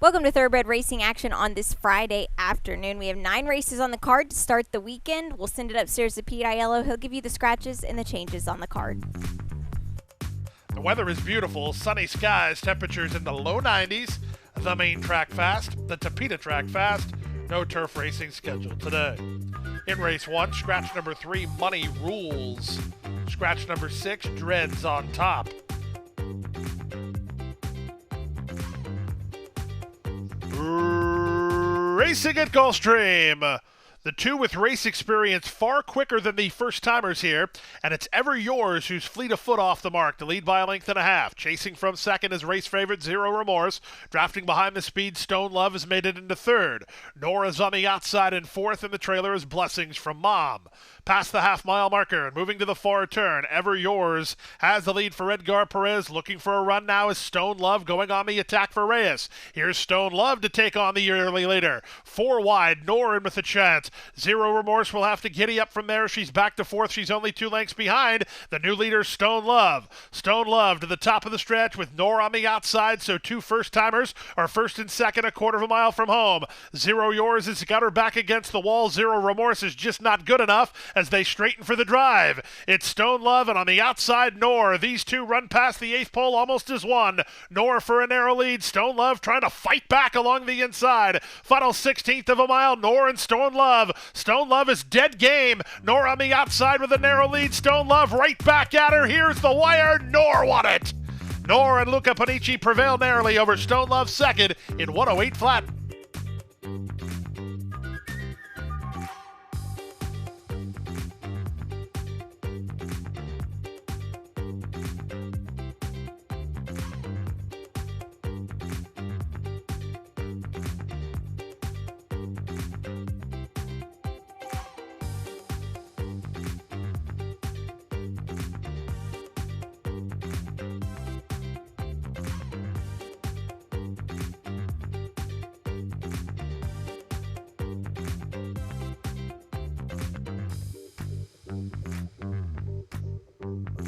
Welcome to Thoroughbred Racing action on this Friday afternoon. We have 9 races on the card to start the weekend. We'll send it upstairs to Pete Aiello. He'll give you the scratches and the changes on the card. The weather is beautiful, sunny skies, temperatures in the low 90s. The main track fast, the Tapeta track fast. No turf racing scheduled today. In race 1, scratch number 3, Money Rules. Scratch number 6, Dreads on top. Racing at Gulfstream. The two with race experience far quicker than the first-timers here, and it's Ever Yours who's fleet of foot off the mark to lead by a length and a half. Chasing from second is race favorite Zero Remorse. Drafting behind the speed, Stone Love has made it into third. Nora's on the outside in fourth, and the trailer is Blessings from Mom. Past the half-mile marker and moving to the far turn, Ever Yours has the lead for Edgar Perez. Looking for a run now is Stone Love going on the attack for Reyes. Here's Stone Love to take on the early leader. 4 wide, Nora in with a chance. Zero Remorse will have to giddy up from there. She's back to fourth. She's only 2 lengths behind the new leader, Stone Love. Stone Love to the top of the stretch with Nora on the outside, so 2 first-timers are first and second, a quarter of a mile from home. Zero Yours has got her back against the wall. Zero Remorse is just not good enough as they straighten for the drive. It's Stone Love, and on the outside, Nora. These two run past the 8th pole almost as one. Nora for a narrow lead. Stone Love trying to fight back along the inside. Final 16th of a mile, Nora and Stone Love. Stone Love is dead game. Nora on the outside with a narrow lead. Stone Love right back at her. Here's the wire. Nora won it. Nora and Luca Panici prevail narrowly over Stone Love second in 108 flat.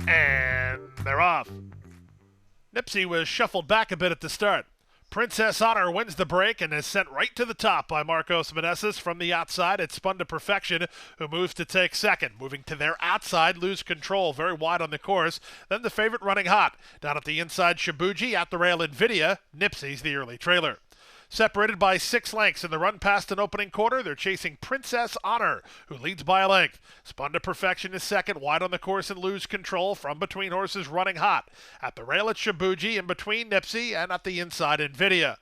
And they're off. Nipsey was shuffled back a bit at the start. Princess Honor wins the break and is sent right to the top by Marcos Meneses. From the outside, it's Spun to Perfection, who moves to take second. Moving to their outside, Lose Control, very wide on the course. Then the favorite running hot. Down at the inside, Shibuji, at the rail, Nvidia. Nipsey's the early trailer. Separated by 6 lengths in the run past an opening quarter, they're chasing Princess Honor, who leads by a length. Spun to Perfection is second, wide on the course and Lose Control. From between horses, running hot. At the rail, it's Shibuji, in between Nipsey, and at the inside, Nvidia.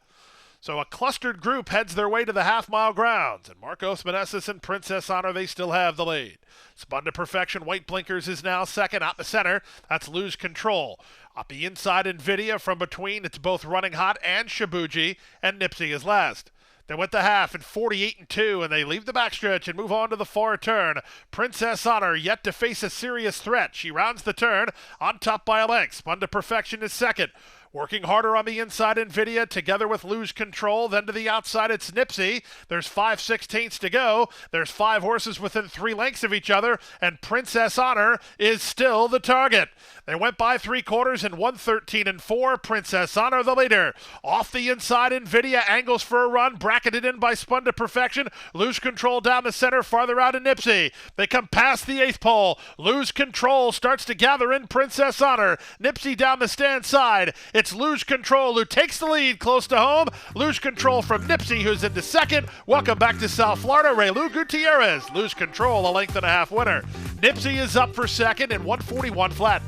So a clustered group heads their way to the half-mile grounds, and Marcos Meneses and Princess Honor, they still have the lead. Spun to Perfection, White Blinkers is now second. Out the center, that's Lose Control. Up the inside, Nvidia. From between, it's both Running Hot and Shibuji, and Nipsey is last. They went the half at 48-2, and they leave the backstretch and move on to the far turn. Princess Honor yet to face a serious threat. She rounds the turn on top by a length. Spun to Perfection is second. Working harder on the inside, Nvidia, together with Lose Control. Then to the outside, it's Nipsey. There's 5/16 to go. There's 5 horses within 3 lengths of each other, and Princess Honor is still the target. They went by 3 quarters in 1:13-4. Princess Honor, the leader. Off the inside, Nvidia angles for a run, bracketed in by Spun to Perfection. Lose Control down the center, farther out in Nipsey. They come past the 8th pole. Lose Control starts to gather in Princess Honor. Nipsey down the stand side. It's Lose Control who takes the lead close to home. Lose Control from Nipsey, who's into second. Welcome back to South Florida, Raylu Gutierrez. Lose Control, a length and a half winner. Nipsey is up for second in 141 flat.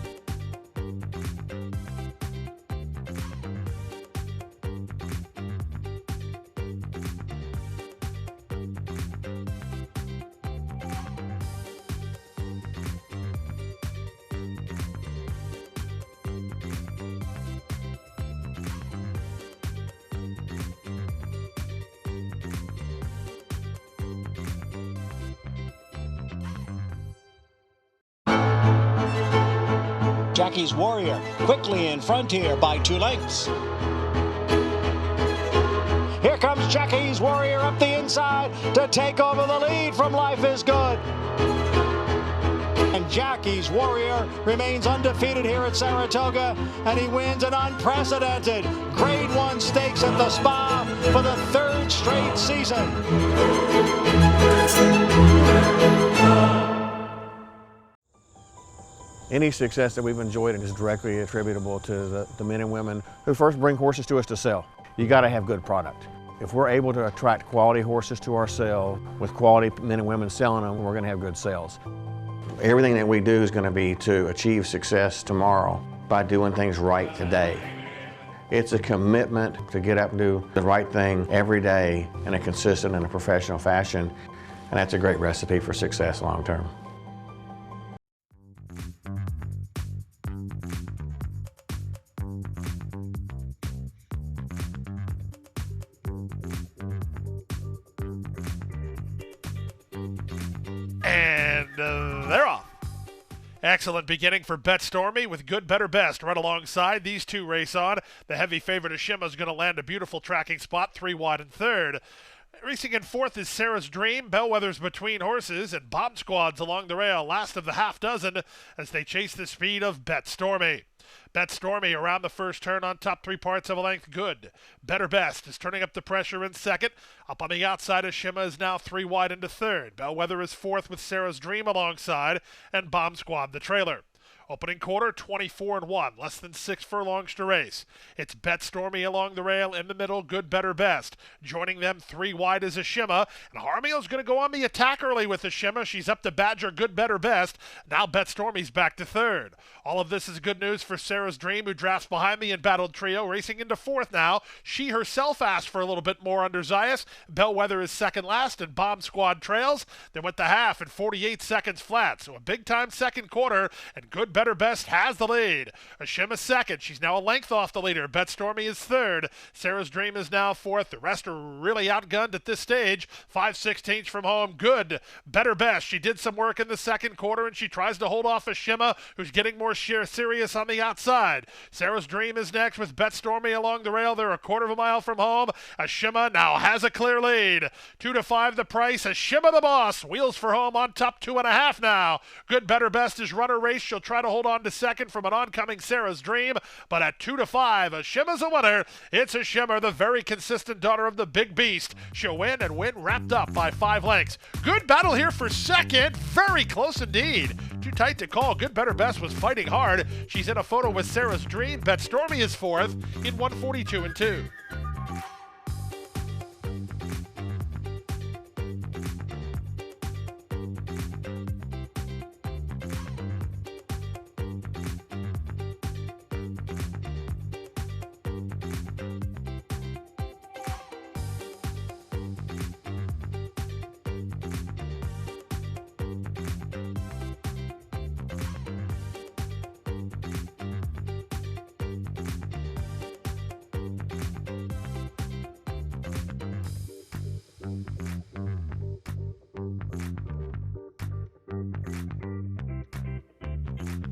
Jackie's Warrior quickly in front here by 2 lengths. Here comes Jackie's Warrior up the inside to take over the lead from Life is Good. And and Jackie's Warrior remains undefeated here at Saratoga, and he wins an unprecedented Grade 1 stakes at the Spa for the third straight season. Any success that we've enjoyed is directly attributable to the men and women who first bring horses to us to sell. You got to have good product. If we're able to attract quality horses to our sale with quality men and women selling them, we're going to have good sales. Everything that we do is going to be to achieve success tomorrow by doing things right today. It's a commitment to get up and do the right thing every day in a consistent and a professional fashion, and that's a great recipe for success long term. And they're off. Excellent beginning for Bet Stormy with Good, Better, Best right alongside. These two race on. The heavy favorite Ashima is going to land a beautiful tracking spot, 3 wide and third. Racing in fourth is Sarah's Dream. Bellwether's between horses, and Bomb Squad's along the rail, last of the half dozen as they chase the speed of Bet Stormy. Bet Stormy around the first turn on top 3 parts of a length. Good, Better, Best is turning up the pressure in second. Up on the outside, Ashima is now 3 wide into third. Bellwether is fourth with Sarah's Dream alongside, and Bomb Squad the trailer. Opening quarter, 24-1, less than 6 furlongs to race. It's Bet Stormy along the rail, in the middle, Good, Better, Best. Joining them 3 wide is Ashima, and Harmiel's going to go on the attack early with Ashima. She's up to Badger, Good, Better, Best. Now Bet Stormy's back to third. All of this is good news for Sarah's Dream, who drafts behind the embattled trio, racing into fourth now. She herself asked for a little bit more under Zayas. Bellwether is second last, and Bomb Squad trails. Then went the half at 48 seconds flat, so a big-time second quarter, and Good, Better, Best has the lead. Ashima second. She's now a length off the leader. Bet Stormy is third. Sarah's Dream is now fourth. The rest are really outgunned at this stage. 5/16 from home. Good, Better, Best. She did some work in the second quarter, and she tries to hold off Ashima, who's getting more serious on the outside. Sarah's Dream is next with Bet Stormy along the rail. They're a quarter of a mile from home. Ashima now has a clear lead. 2-5 the price. Ashima the boss. Wheels for home on top 2.5 now. Good, Better, Best is runner race. She'll try to hold on to second from an oncoming Sarah's Dream, but at 2-5, Ashima's a winner. It's Ashima, the very consistent daughter of the big beast. She'll win and win wrapped up by 5 lengths. Good battle here for second. Very close indeed. Too tight to call. Good, Better, Best was fighting hard. She's in a photo with Sarah's Dream. Bet Stormy is fourth in 142-2.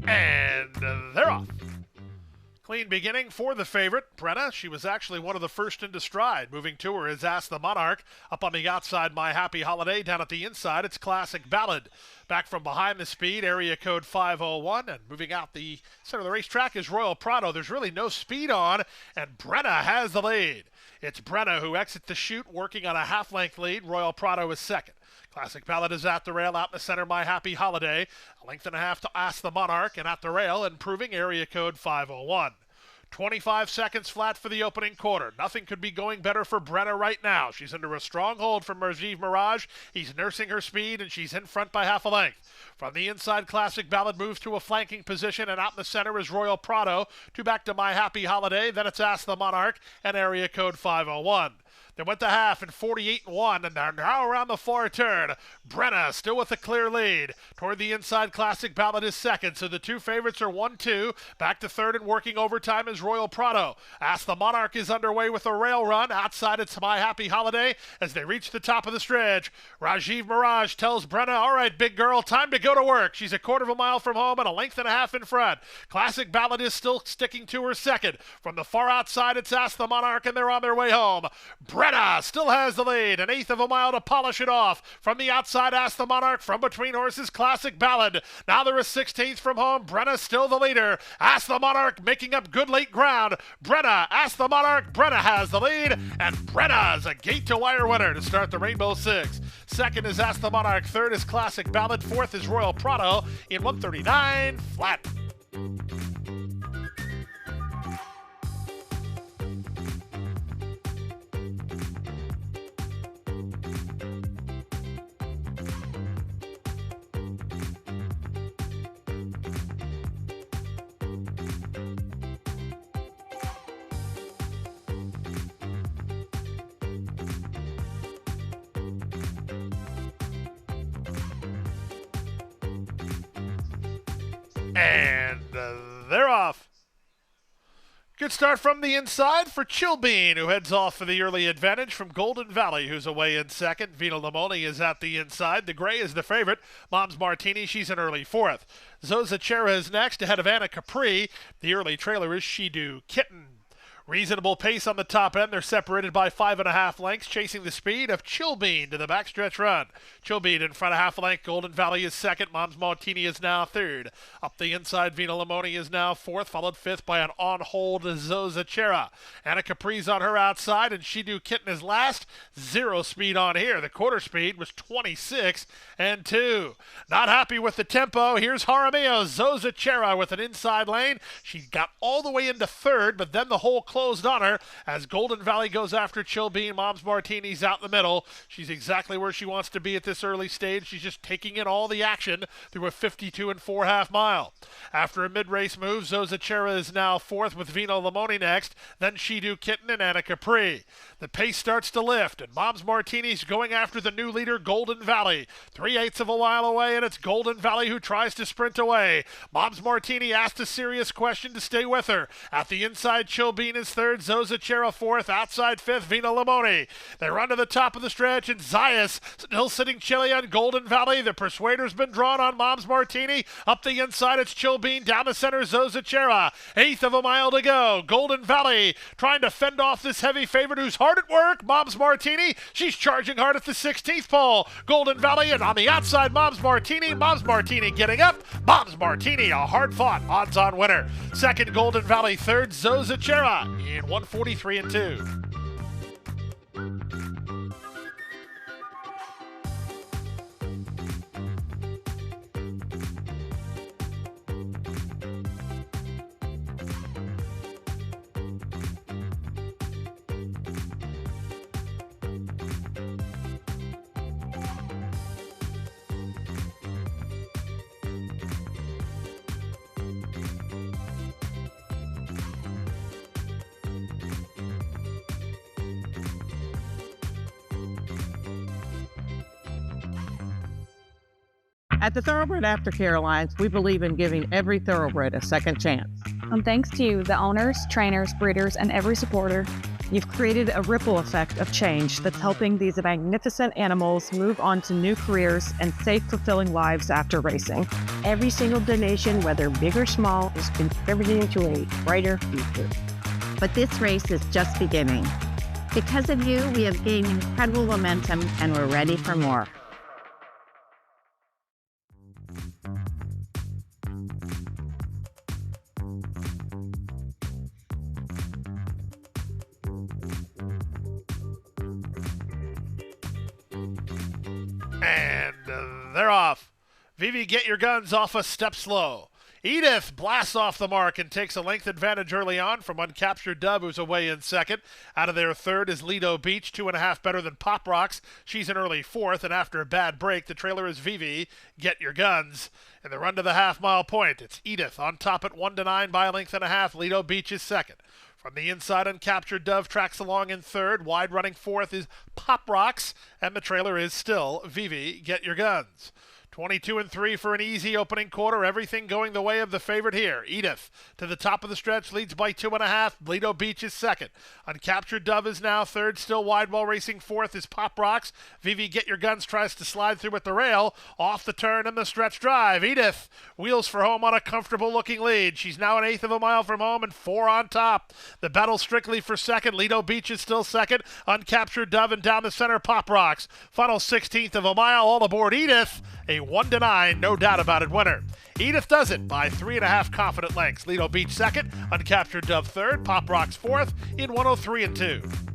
And they're off. Clean beginning for the favorite, Brenna. She was actually one of the first into stride. Moving to her is Ask the Monarch. Up on the outside, My Happy Holiday. Down at the inside, it's Classic Ballad. Back from behind the speed, area code 501. And moving out the center of the racetrack is Royal Prado. There's really no speed on, and Brenna has the lead. It's Brenna who exits the chute, working on a half-length lead. Royal Prado is second. Classic Ballad is at the rail, out in the center, My Happy Holiday. A length and a half to Ask the Monarch, and at the rail, improving area code 501. 25 seconds flat for the opening quarter. Nothing could be going better for Brenna right now. She's under a strong hold from Rajiv Mirage. He's nursing her speed, and she's in front by half a length. From the inside, Classic Ballad moves to a flanking position, and out in the center is Royal Prado. Two back to My Happy Holiday. Then it's Ask the Monarch and area code 501. They went to half in 48-1, and they're now around the far turn. Brenna still with a clear lead. Toward the inside, Classic Ballad is second, so the two favorites are 1-2. Back to third and working overtime is Royal Prado. Ask the Monarch is underway with a rail run. Outside, it's My Happy Holiday as they reach the top of the stretch. Rajiv Mirage tells Brenna, all right, big girl, time to go to work. She's a quarter of a mile from home and a length and a half in front. Classic Ballad is still sticking to her second. From the far outside, it's Ask the Monarch, and they're on their way home. Brenna still has the lead, an eighth of a mile to polish it off. From the outside, Ask the Monarch. From between horses, Classic Ballad. Now there is 16th from home. Brenna still the leader. Ask the Monarch making up good late ground. Brenna, Ask the Monarch. Brenna has the lead, and Brenna is a gate-to-wire winner to start the Rainbow Six. Second is Ask the Monarch. Third is Classic Ballad. Fourth is Royal Prado in 139 flat. And they're off. Good start from the inside for Chilbean, who heads off for the early advantage from Golden Valley, who's away in second. Vina Limoni is at the inside. The Gray is the favorite. Mom's Martini, she's an early fourth. Zoza Chera is next, ahead of Anna Capri. The early trailer is She Do Kitten. Reasonable pace on the top end. They're separated by 5.5 lengths, chasing the speed of Chilbean to the backstretch run. Chilbean in front of half a length. Golden Valley is second. Mom's Martini is now third. Up the inside, Vina Limoni is now fourth, followed fifth by an on-hold Zoza Chera. Anna Capri's on her outside, and She Do Kitten is last. Zero speed on here. The quarter speed was 26 and 2. Not happy with the tempo. Here's Jaramillo. Zoza Chera with an inside lane. She got all the way into third, but then the whole closed on her as Golden Valley goes after Chilbean. Mom's Martini's out in the middle. She's exactly where she wants to be at this early stage. She's just taking in all the action through a 52 4/2 mile. After a mid-race move, Zoza Chera is now fourth with Vina Limoni next, then She Do Kitten and Anna Capri. The pace starts to lift, and Mom's Martini's going after the new leader, Golden Valley. 3/8 of a mile away, and it's Golden Valley who tries to sprint away. Mom's Martini asked a serious question to stay with her. At the inside, Chilbean is third, Zoza Chera fourth, outside fifth, Vina Limoni. They run to the top of the stretch, and Zayas still sitting chilly on Golden Valley. The Persuader's been drawn on Mom's Martini. Up the inside, it's Chilbean. Down the center, Zoza Chera. 1/8 of a mile to go. Golden Valley trying to fend off this heavy favorite who's hard at work. Mom's Martini, she's charging hard at the 16th pole. Golden Valley, and on the outside, Mom's Martini. Mom's Martini getting up. Mom's Martini, a hard-fought odds-on winner. Second, Golden Valley. Third, Zoza Chera in 143 and 2. At the Thoroughbred Aftercare Alliance, we believe in giving every thoroughbred a second chance. And thanks to you, the owners, trainers, breeders, and every supporter, you've created a ripple effect of change that's helping these magnificent animals move on to new careers and safe, fulfilling lives after racing. Every single donation, whether big or small, is contributing to a brighter future. But this race is just beginning. Because of you, we have gained incredible momentum and we're ready for more. And they're off. Vivi, get your guns off a step slow. Edith blasts off the mark and takes a length advantage early on from Uncaptured Dove, who's away in second. Out of their third is Lido Beach, 2.5 better than Pop Rocks. She's an early fourth, and after a bad break, the trailer is Vivi, get your guns. In the run to the half-mile point, it's Edith on top at 1-9 by a length and a half. Lido Beach is second. From the inside, Uncaptured Dove tracks along in third. Wide running fourth is Pop Rocks, and the trailer is still Vivi, get your guns. 22-3 for an easy opening quarter. Everything going the way of the favorite here. Edith to the top of the stretch, leads by 2.5. Lido Beach is second. Uncaptured Dove is now third. Still wide while racing fourth is Pop Rocks. Vivi Get Your Guns tries to slide through at the rail. Off the turn and the stretch drive. Edith wheels for home on a comfortable looking lead. She's now an eighth of a mile from home and 4 on top. The battle strictly for second. Lido Beach is still second. Uncaptured Dove and down the center Pop Rocks. Final 16th of a mile. All aboard Edith. A 1-9, no doubt about it, winner. Edith does it by 3.5 confident lengths. Lido Beach second, Uncaptured Dove third, Pop Rocks fourth in 103-2.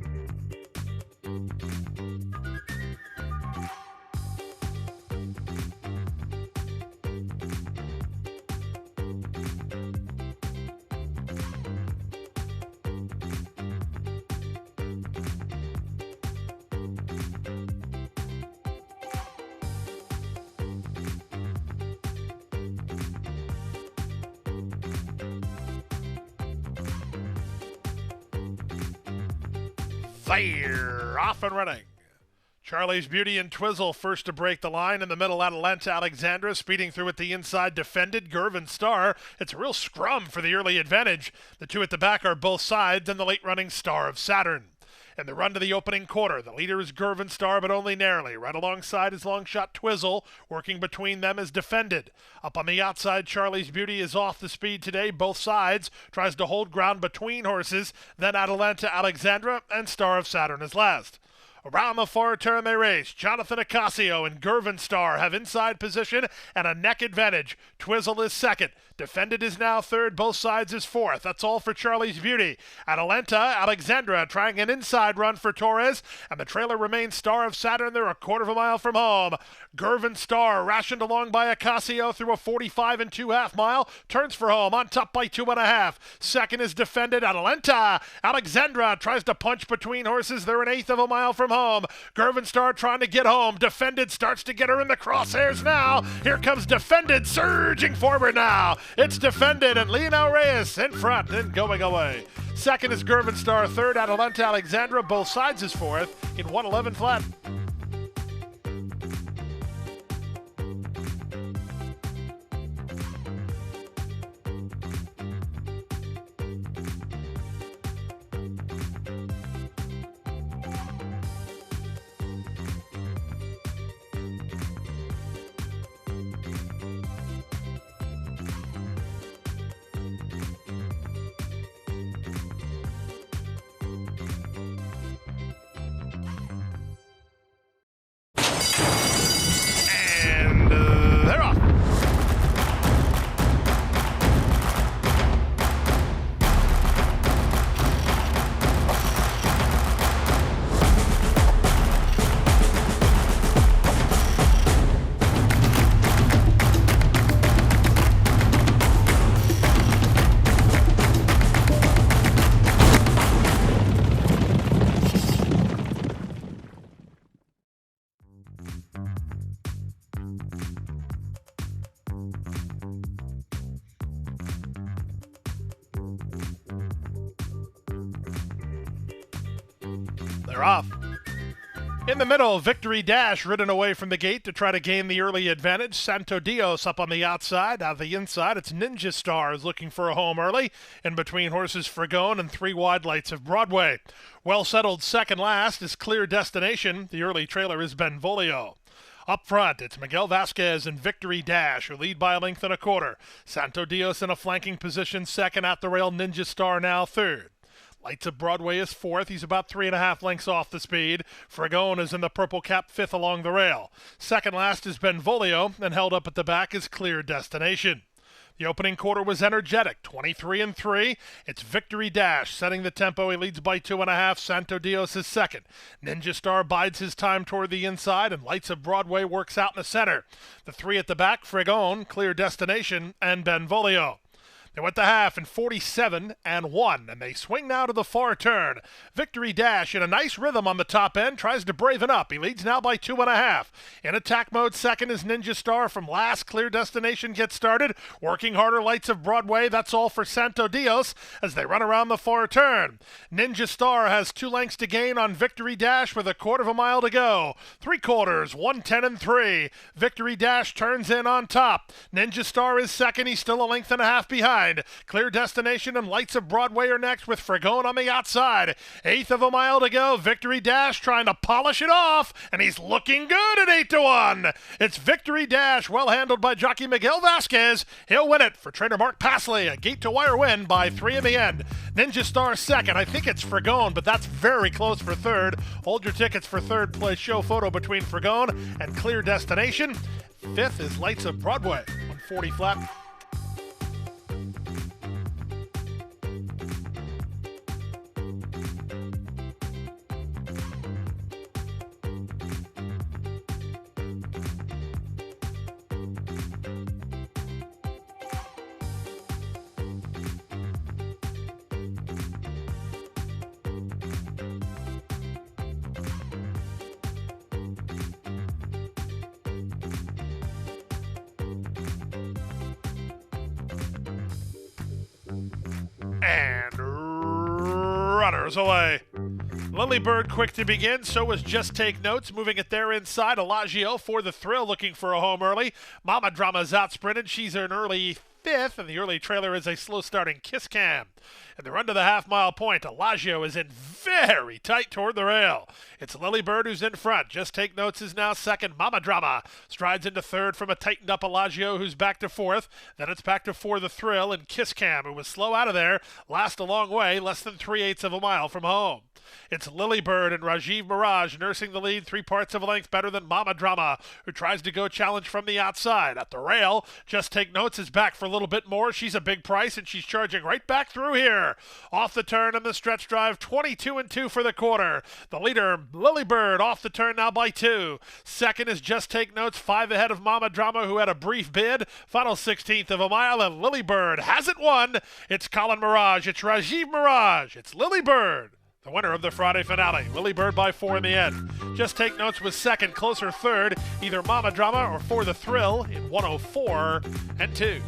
Fire! Off and running. Charlie's Beauty and Twizzle first to break the line. In the middle, Atalanta Alexandra speeding through at the inside, defended. Gervin Star. It's a real scrum for the early advantage. The two at the back are both sides and the late-running Star of Saturn. In the run to the opening quarter, the leader is Gervin Star, but only narrowly. Right alongside is long shot Twizzle. Working between them is defended. Up on the outside, Charlie's Beauty is off the speed today. Both sides. Tries to hold ground between horses. Then Atalanta Alexandra and Star of Saturn is last. Around the far turn they race. Jonathan Ocasio and Gervin Star have inside position and a neck advantage. Twizzle is second. Defended is now third. Both sides is fourth. That's all for Charlie's Beauty. Atalanta Alexandra trying an inside run for Torres, and the trailer remains Star of Saturn. They're a quarter of a mile from home. Gervin Star rationed along by Ocasio through a 45 2/2 mile. Turns for home on top by 2.5. Second is defended. Atalanta Alexandra tries to punch between horses. They're an eighth of a mile from home. Gervin Star trying to get home. Defended starts to get her in the crosshairs now. Here comes Defended surging forward now. It's Defended and Lionel Reyes in front and going away. Second is Gervin Star. Third, Atalanta Alexandra. Both sides is fourth in 111 flat. They're off. They're off. In the middle, Victory Dash ridden away from the gate to try to gain the early advantage. Santo Dios up on the outside. Out of the inside, it's Ninja Stars looking for a home early. In between horses, Fragone and 3 wide lights of Broadway. Well settled second last is Clear Destination. The early trailer is Benvolio. Up front, it's Miguel Vasquez and Victory Dash, who lead by a length and a quarter. Santo Dios in a flanking position second. At the rail, Ninja Star now third. Lights of Broadway is fourth. He's about 3.5 lengths off the speed. Fragone is in the purple cap fifth along the rail. Second last is Benvolio, and held up at the back is Clear Destination. The opening quarter was energetic, 23-3. It's Victory Dash setting the tempo. He leads by 2.5. Santo Dios is second. Ninja Star bides his time toward the inside, and Lights of Broadway works out in the center. The 3 at the back, Fragone, Clear Destination, and Benvolio. They went to half in 47-1, and they swing now to the far turn. Victory Dash in a nice rhythm on the top end, tries to braven up. He leads now by 2.5. In attack mode, second is Ninja Star from last. Clear Destination gets started. Working harder, Lights of Broadway. That's all for Santo Dios as they run around the far turn. Ninja Star has 2 lengths to gain on Victory Dash with a quarter of a mile to go. 3/4, 1:10.3. Victory Dash turns in on top. Ninja Star is second. He's still a length and a half behind. Clear Destination and Lights of Broadway are next with Fragone on the outside. 1/8 of a mile to go. Victory Dash trying to polish it off, and he's looking good at 8-1. It's Victory Dash, well handled by jockey Miguel Vasquez. He'll win it for trainer Mark Pasley. A gate-to-wire win by 3 in the end. Ninja Star second. I think it's Fragone, but that's very close for third. Hold your tickets for third place show photo between Fragone and Clear Destination. Fifth is Lights of Broadway. 140 flat. And runners away. Lilybird quick to begin, so was Just Take Notes, moving it there inside. Elagio for the thrill, looking for a home early. Mama Drama's out sprinted. She's an early 5th, and the early trailer is a slow starting Kiss Cam. And the run to the half-mile point, Elagio is in very tight toward the rail. It's Lilybird who's in front. Just Take Notes is now second. Mama Drama strides into third from a tightened-up Elagio who's back to 4th. Then it's back to 4 the thrill, and Kiss Cam, who was slow out of there, last a long way, less than 3/8 of a mile from home. It's Lilybird and Rajiv Mirage nursing the lead 3/4 of a length better than Mama Drama, who tries to go challenge from the outside. At the rail, Just Take Notes is back for a little bit more. She's a big price, and she's charging right back through here. Off the turn and the stretch drive, 22-2 for the quarter. The leader, Lilybird, off the turn now by 2. Second is Just Take Notes, 5 ahead of Mama Drama, who had a brief bid. Final 16th of a mile, and Lilybird has it won. It's Colin Mirage. It's Rajiv Mirage. It's Lilybird, the winner of the Friday finale. Lilybird by 4 in the end. Just Take Notes was second, closer third, either Mama Drama or For the Thrill in 104-2.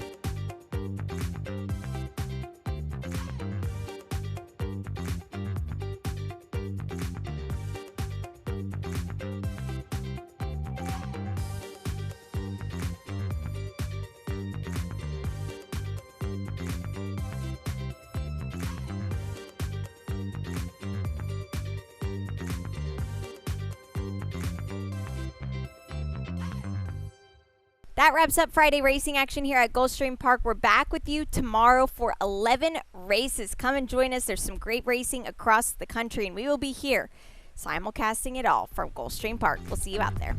That wraps up Friday racing action here at Gulfstream Park. We're back with you tomorrow for 11 races. Come and join us. There's some great racing across the country, and we will be here simulcasting it all from Gulfstream Park. We'll see you out there.